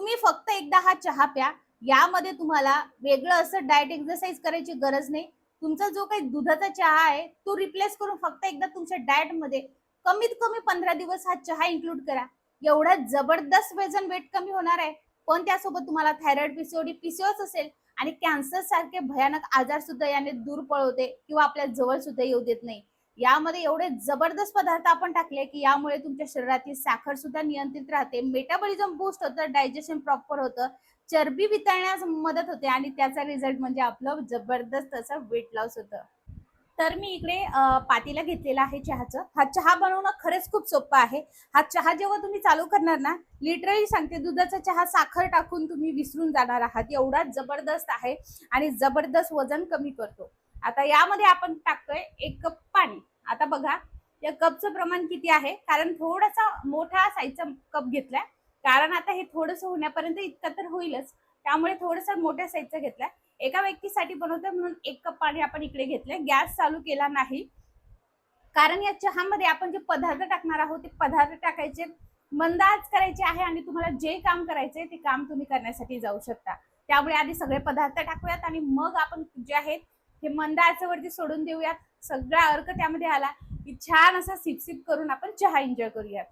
तुम्ही फक्त एकदा हा चहा प्या. यामध्ये तुम्हाला वेगळं असं डाएट एक्सरसाइज करायची गरज नाही. तुमचा जो काही दुधाचा चहा आहे तो रिप्लेस करून फक्त एकदा तुमच्या डाएट मध्ये कमीत कमी 15 दिवस हा चहा इन्क्लूड करा. एवढा जबरदस्त वजन वेट कमी होणार आहे. पण त्यासोबत तुम्हाला थायरॉइड, पीसीओडी, पीसीओएस असेल आणि कॅन्सर सारखे भयानक आजार सुद्धा याने दूर पळवते किंवा आपल्या जवळ सुद्धा येऊ देत नाही. यामध्ये एवढे जबरदस्त पदार्थ आपण टाकले की यामुळे तुमच्या शरीरातील साखर सुद्धा नियंत्रित राहते, मेटाबॉलिझम बूस्ट होतं, डायजेशन प्रॉपर होतं, चरबी वितळण्यास मदत होते आणि त्याचा रिझल्ट म्हणजे आपलं जबरदस्त असं वेट लॉस होतं. तर मी इकडे पातीला घेतलेला आहे चहाचं. हा चहा बनवणं खरंच खूप सोपं आहे. हा चहा जेव्हा तुम्ही चालू करणार ना, लिटरली सांगते, दुधाचा चहा साखर टाकून तुम्ही विसरून जाणार आहात. एवढा जबरदस्त आहे आणि जबरदस्त वजन कमी करतो. आता यामध्ये आपण टाकतोय 1 कप पाणी. आता बघा या कपचं प्रमाण किती आहे, कारण थोडासा मोठा साईजचा कप घेतलाय, कारण आता हे थोडंसं होण्यापर्यंत इतकं तर होईलच, त्यामुळे थोडंसं मोठ्या साईजचा घेतलाय. एका व्यक्तीसाठी बनवतोय म्हणून 1 कप पाणी आपण इकडे घेतलंय. गॅस चालू केला नाही, कारण या चहामध्ये आपण जे पदार्थ टाकणार आहोत ते पदार्थ टाकायचे मंद आच करायचे आहे आणि तुम्हाला जे काम करायचंय ते काम तुम्ही करण्यासाठी जाऊ शकता. त्यामुळे आधी सगळे पदार्थ टाकूयात आणि मग आपण जे आहेत हे मंद आचेवरती सोडून देऊयात. सगळा अर्क त्यामध्ये आला की छान असा सिप करून आपण चहा एन्जॉय करूयात.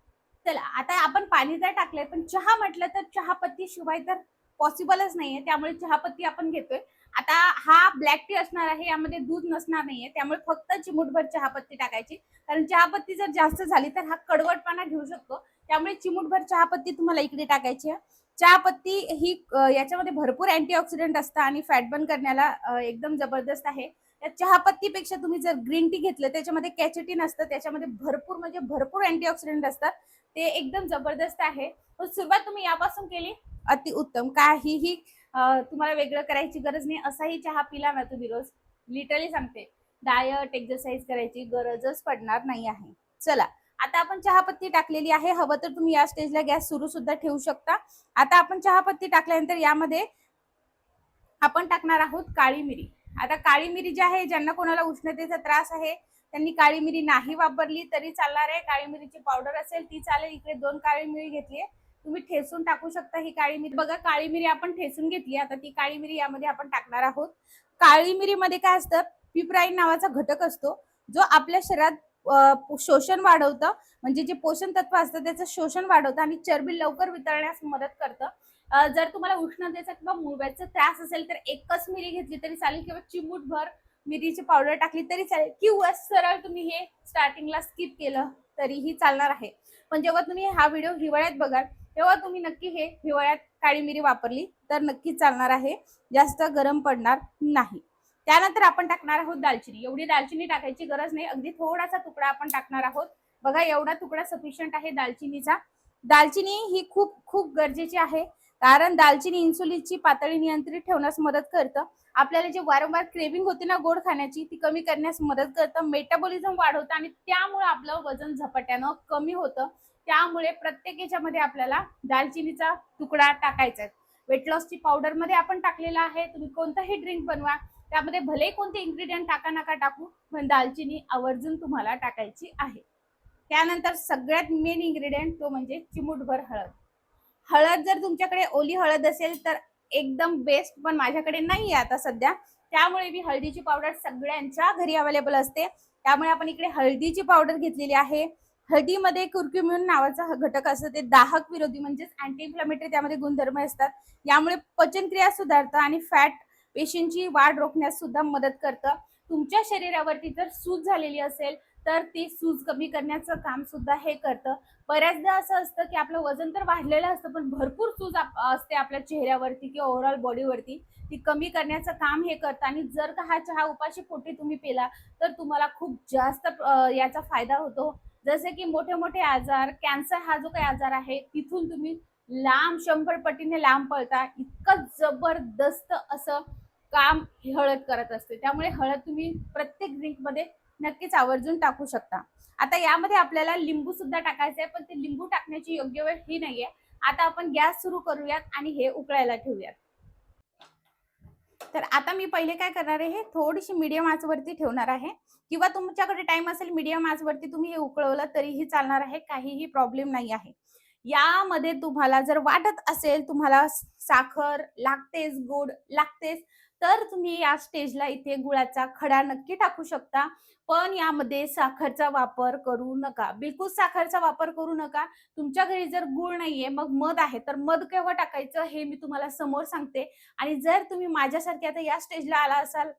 चला, आता आपण पाणी तर टाकलंय, पण चहा म्हटलं तर चहापत्ती शिवाय तर पॉसिबलच नाहीये, त्यामुळे चहापत्ती आपण घेतोय. आता हा ब्लॅक टी असणार आहे, यामध्ये दूध नसणार नाहीये, त्यामुळे फक्त चिमूटभर चहापत्ती टाकायची, कारण चहापत्ती जर जास्त झाली तर हा कडवटपणा घेऊ शकतो. त्यामुळे चिमूटभर चहापत्ती तुम्हाला इकडे टाकायची आहे. चहापत्ती ही याच्यामध्ये भरपूर अँटीऑक्सिडंट असतं आणि फॅट बर्न करण्याला एकदम जबरदस्त आहे. या चहापत्तीपेक्षा तुम्ही जर ग्रीन टी घेतलं त्याच्यामध्ये कॅचेटिन असतं, त्याच्यामध्ये भरपूर म्हणजे भरपूर अँटीऑक्सिडंट असतात, ते एकदम जबरदस्त आहे. सुरुवात तुम्ही यापासून केली अति उत्तम. काहीही तुम्हाला वेगळं करायची गरज नाही. असाही चहा पिला ना तुम्ही रोज, लिटरली सांगते, डायट एक्सरसाइज करायची गरजच पडणार नाही आहे. चला, आता आपण चहापत्ती टाकलेली आहे. हवं तर तुम्ही या स्टेजला गॅस सुरू सुद्धा ठेवू शकता. आता आपण चहापत्ती टाकल्यानंतर यामध्ये आपण टाकणार आहोत काळी मिरी. आता काळी मिरी जी आहे, ज्यांना कोणाला उष्णतेचा त्रास आहे त्यांनी काळी मिरी नाही वापरली तरी चालणार आहे. काळी मिरीची पावडर असेल ती चालेल. इकडे 2 काळी मिरी घेतली आहे, तुम्ही ठेचून टाकू शकता ही काळी मिरी. बघा, काळी मिरी आपण ठेचून घेतली. आता ती काळी मिरी यामध्ये आपण टाकणार आहोत. काळी मिरीमध्ये काय असतं, पिपराईन नावाचा घटक असतो, जो आपल्या शरीरात शोषण वाढवतं, म्हणजे जे पोषण तत्व असतं त्याचं शोषण वाढवतं आणि चरबी लवकर वितळण्यास मदत करतं. जर तुम्हाला उष्णतेचा किंवा मुळव्याचा त्रास असेल तर एकच मिरी घेतली तरी चालेल, किंवा चिमूटभर मिरीची पावडर टाकली तरी चालेल, किंवा सरळ तुम्ही हे स्टार्टिंगला स्किप केलं तरीही चालणार आहे. पण जेव्हा तुम्ही हा व्हिडिओ हिवाळ्यात बघाल तेव्हा तुम्ही नक्की हे हिवाळ्यात काळी मिरी वापरली तर नक्कीच चालणार आहे, जास्त गरम पडणार नाही. त्यानंतर आपण टाकणार आहोत दालचिनी. एवढी दालचिनी टाकायची गरज नाही, अगदी थोडासा तुकडा आपण टाकणार आहोत. बघा, एवढा तुकडा सफिशियंट आहे दालचिनीचा. दालचिनी ही खूप खूप गरजेची आहे, कारण दालचिनी इन्सुलिनची पातळी नियंत्रित ठेवण्यास मदत करतं. आपल्याला जे वारंवार क्रेविंग होते ना गोड खाण्याची, ती कमी करण्यास मदत करतं, मेटाबॉलिझम वाढवतं आणि त्यामुळे आपलं वजन झपाट्यानं कमी होतं. त्यामुळे प्रत्येक याच्यामध्ये आपल्याला दालचिनीचा तुकडा टाकायचा आहे. वेट लॉसची पावडर मध्ये आपण टाकलेला आहे. तुम्ही कोणताही ड्रिंक बनवा, त्यामध्ये भले कोणते इन्ग्रेडियंट टाका नका टाकू, पण दालचिनी आवर्जून तुम्हाला टाकायची आहे. त्यानंतर सगळ्यात मेन इन्ग्रेडियंट तो म्हणजे चिमूटभर हळद. हळद जर तुमच्याकडे ओली हळद असेल तर एकदम बेस्ट, पण माझ्याकडे नाही आहे आता सध्या, त्यामुळे मी हळदीची पावडर सगळ्यांच्या घरी अवेलेबल असते, त्यामुळे आपण इकडे हळदीची पावडर घेतलेली आहे. हळदीमध्ये कुर्क्युमिन नावाचा घटक असतो, ते दाहक विरोधी म्हणजेच अँटी इन्फ्लेमेटरी त्यामध्ये गुणधर्म असतात. यामुळे पचनक्रिया सुधारतं आणि फॅट पेशींची वाढ रोखण्यास सुद्धा मदत करतं. तुमच्या शरीरावरती जर सूज झालेली असेल तर ती सूज कमी करण्याचं काम सुद्धा हे करतं. बऱ्याचदा असं असतं की आपलं वजन तर वाढलेलं असतं, पण भरपूर सूज असते आपल्या चेहऱ्यावरती किंवा ओव्हरऑल बॉडीवरती, ती कमी करण्याचं काम हे करतं. आणि जर का हा चहा उपाशी पोटी तुम्ही पिला तर तुम्हाला खूप जास्त याचा फायदा होतो. जसे की मोठे मोठे आजार, कॅन्सर हा जो काही आजार आहे तिथून तुम्ही लांब 100 पटीने लांब पळता. इतकं जबरदस्त असं काम हळद करत असते. त्यामुळे हळद तुम्ही प्रत्येक ड्रिंक मध्ये नक्कीच आवर्जून टाकू शकता. आता यामध्ये आपल्याला लिंबू सुद्धा टाकायचं आहे, पण ते लिंबू टाकण्याची योग्य वेळ ही नाहीये. आता आपण गॅस सुरू करूयात आणि हे उकळायला ठेवूयात. तर आता मी पहिले काय करणार आहे, थोडीशी मीडियम आचवरती ठेवणार आहे, किंवा तुमच्याकडे टाइम असेल मीडियम आचवरती तुम्ही हे उकळवलं तरीही चालणार आहे, काहीही प्रॉब्लेम नाही आहे. यामध्ये तुम्हाला जर वाटत असेल तुम्हाला साखर लागतेच, गोड लागतेच, तर तुम्ही या स्टेजला इथे गुळाचा खडा नक्की टाकू शकता. पण यामध्ये साखरचा वापर करू नका. बिलकुल साखरचा वापर करू नका. तुमच्या घरी जर गूळ नाहीये, मग मध आहे, तर मध केव्हा टाकायचं हे मी तुम्हाला समोर सांगते. आणि जर तुम्ही माझ्यासारखे आता या स्टेजला आला असाल,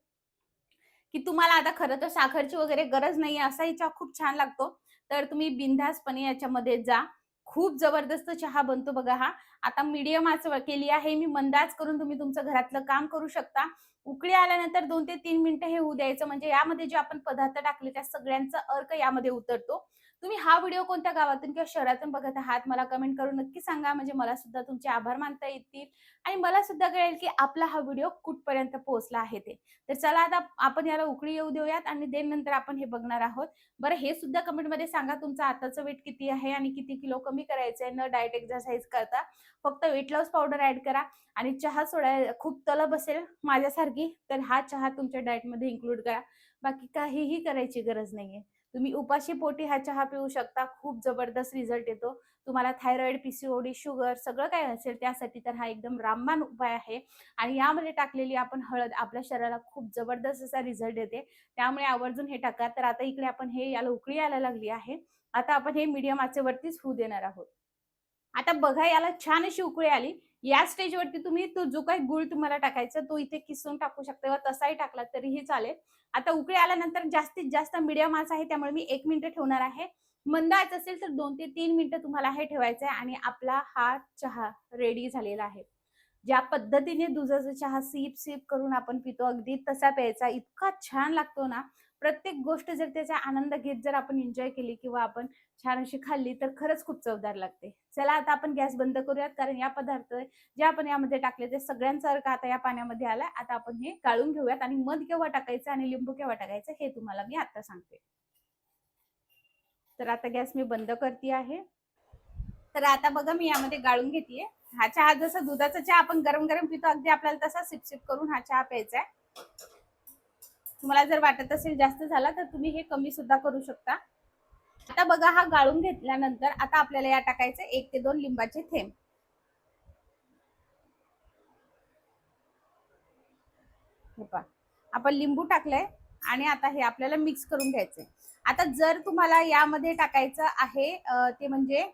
की तुम्हाला आता खरं तर साखरची वगैरे गरज नाहीये, असाही चहा खूप छान लागतो, तर तुम्ही बिनधास्तपणे याच्यामध्ये जा. खूप जबरदस्त चहा बनतो बघा हा. आता मीडियम आच केली आहे मी, मंद आच करून तुम्ही तुमचं घरातलं काम करू शकता. उकळी आल्यानंतर 2 ते 3 मिनिटं हे होऊ द्यायचं, म्हणजे यामध्ये जे आपण पदार्थ टाकले त्या सगळ्यांचा अर्क यामध्ये उतरतो. तुम्ही हा व्हिडिओ कोणत्या गावातून किंवा शहरातून बघत आहात मला कमेंट करून नक्की सांगा, म्हणजे मला सुद्धा तुमचे आभार मानता येतील आणि मला सुद्धा कळेल की आपला हा व्हिडिओ कुठपर्यंत पोहोचला आहे ते. तर चला आता आपण याला उकळी येऊ देऊयात आणि देन नंतर आपण हे बघणार आहोत. बरं हे सुद्धा कमेंटमध्ये सांगा तुमचं आताचं वेट किती आहे आणि किती किलो कमी करायचं आहे न डाएट एक्सरसाइज करता. फक्त वेट लॉस पावडर ॲड करा आणि चहा सोडायला खूप तलब असेल माझ्यासारखी, तर हा चहा तुमच्या डाएटमध्ये इन्क्लूड करा. बाकी काहीही करायची गरज नाहीये. तुम्ही उपाशी पोटी हा चहा पिऊ शकता. खूप जबरदस्त रिझल्ट येतो. तुम्हाला थायरॉइड, पीसीओडी, शुगर सगळं काही असेल त्यासाठी तर हा एकदम रामबाण उपाय आहे. आणि यामध्ये टाकलेली आपण हळद आपल्या शरीराला खूप जबरदस्त असा रिझल्ट देते. त्यामुळे आवर्जून हे टाका. तर आता इकडे आपण हे याला उकळी यायला लागली आहे. आता आपण हे मीडियम आचेवरतीच होऊ देणार आहोत. आता बघा याला छान अशी उकळी आली. या स्टेजवरती तुम्ही तो जो काही गूळ तुम्हाला टाकायचा तो इथे किसून टाकू शकता किंवा तसाही टाकला तरीही चालेल. आता उकळी आल्यानंतर जास्तीत जास्त मीडियम आच आहे त्यामुळे मी 1 मिनिट ठेवणार आहे. मंद आच असेल तर 2 ते 3 मिनिटं तुम्हाला हे ठेवायचं आहे आणि आपला हा चहा रेडी झालेला आहे. ज्या पद्धतीने दुधाचा चहा सिप करून आपण पितो अगदी तसा प्यायचा. इतका छान लागतो ना, प्रत्येक गोष्ट जर त्याचा आनंद घेत जर आपण एन्जॉय केली किंवा आपण छान अशी खाल्ली तर खरंच खूप चवदार लागते. चला आता आपण गॅस बंद करूयात कारण या पदार्थ जे आपण यामध्ये टाकले ते सगळ्यांचा अर्क आता या पाण्यामध्ये आलाय. आता आपण हे गाळून घेऊयात आणि मध केव्हा टाकायचं आणि लिंबू केव्हा टाकायचं हे तुम्हाला मी आता सांगते. तर आता गॅस मी बंद करते आहे. तर आता बघा मी यामध्ये गाळून घेतेय. हा चहा जसा दुधाचा चहा आपण गरम गरम पितो अगदी आपल्याला तसा सिप करून हा चहा प्यायचा आहे. तुम्हाला जर वाटत असेल जास्त झाला तर तुम्ही हे कमी सुद्धा करू शकता. आता बघा हा गाळून घेतल्यानंतर आता आपल्याला या टाकायचे 1 ते 2 लिंबाचे थेंब. हे पहा आपण लिंबू टाकलंय आणि आता हे आपल्याला मिक्स करून घ्यायचंय. आता जर तुम्हाला यामध्ये टाकायचं आहे ते म्हणजे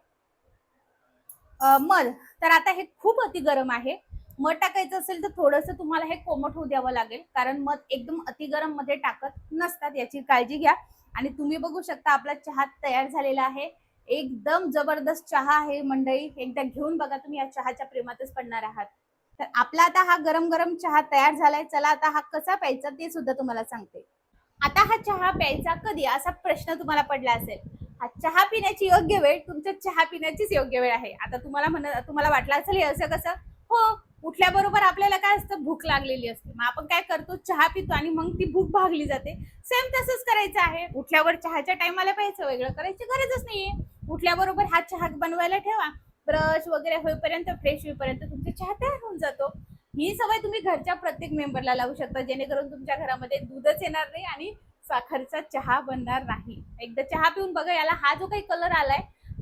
मध, तर आता हे खूप अति गरम आहे. मध टाकायचं असेल तर थोडंसं तुम्हाला हे कोमट होऊ द्यावं लागेल कारण मध एकदम अति गरम मध्ये टाकत नसतात, याची काळजी घ्या. आणि तुम्ही बघू शकता आपला चहा तयार झालेला आहे. एकदम जबरदस्त चहा आहे मंडळी, एकदा घेऊन बघा, तुम्ही या चहाच्या प्रेमातच पडणार आहात. तर आपला आता हा गरम गरम चहा तयार झालाय. चला आता हा कसा प्यायचा ते सुद्धा तुम्हाला सांगते. आता हा चहा प्यायचा कधी असा प्रश्न तुम्हाला पडला असेल. हा चहा पिण्याची योग्य वेळ तुमच्या चहा पिण्याचीच योग्य वेळ आहे. आता तुम्हाला वाटलं असेल हे असं कसं. हो, उठल्याबरोबर आपल्याला काय असतं, भूक लागलेली असते. मग आपण काय करतो, चहा पितो आणि मग ती भूक भागली जाते. सेम तसंच करायचं आहे. उठल्यावर चहाच्या टायमाला प्यायचं, वेगळं करायची गरजच नाहीये. उठल्याबरोबर हा चहा बनवायला ठेवा. ब्रश वगैरे होईपर्यंत, फ्रेश होईपर्यंत तुमचा चहा तयार होऊन जातो. ही सवय तुम्ही घरच्या प्रत्येक मेंबरला लावू शकता जेणेकरून तुमच्या घरामध्ये दूधच येणार नाही आणि साखरचा चहा बनणार नाही. एकदा चहा पिऊन बघा. याला हा जो काही कलर आलाय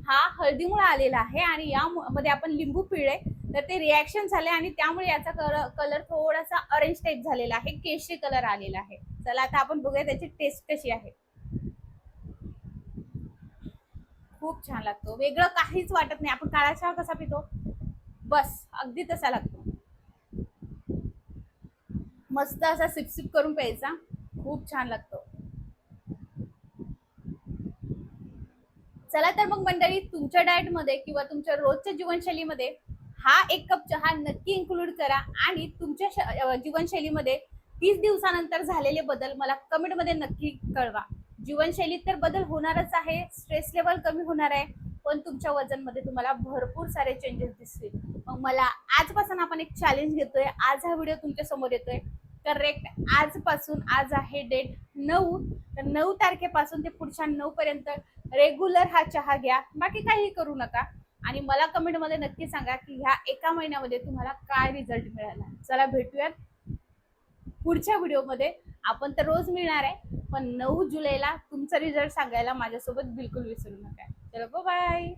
हा हळदीमुळे आलेला आहे आणि यामध्ये आपण लिंबू पिळले तर ते रिॲक्शन झाले आणि त्यामुळे याचा कलर थोडासा ऑरेंज टाईप झालेला आहे, केशरी कलर आलेला आहे. चला आता आपण बघूया त्याची टेस्ट कशी आहे. खूप छान लागतो, वेगळं काहीच वाटत नाही. आपण काळा चहा कसा पितो बस अगदी तसा लागतो. मस्त असा सिप करून प्यायचा, खूप छान लागतो. चला तर मग मंडळी, तुमच्या डाएट मध्ये किंवा तुमच्या रोजच्या जीवनशैलीमध्ये हा 1 कप चहा नक्की इन्क्लूड करा आणि तुमच्या जीवनशैलीमध्ये 30 दिवसानंतर झालेले बदल मला कमेंटमध्ये नक्की कळवा. जीवनशैलीत तर बदल होणारच आहे, स्ट्रेस लेवल कमी होणार आहे, पण तुमच्या वजनमध्ये तुम्हाला भरपूर सारे चेंजेस दिसतील. मग मला आजपासून आपण एक चॅलेंज घेतोय. आज हा व्हिडिओ तुमच्या समोर येतोय करेक्ट आजपासून. आज आहे डेट 9, तर 9 तारखेपासून ते पुढच्या 9 पर्यंत रेग्युलर हा चहा घ्या, बाकी काही करू नका. आणि मला कमेंट मध्ये नक्की सांगा की ह्या 1 महिन्यामध्ये तुम्हाला काय रिझल्ट मिळाला. चला भेटूयात पुढच्या व्हिडिओमध्ये. आपण तर रोज मिळणार आहे, पण 9 जुलैला तुमचा रिझल्ट सांगायला माझ्यासोबत बिलकुल विसरू नका. चला बाय.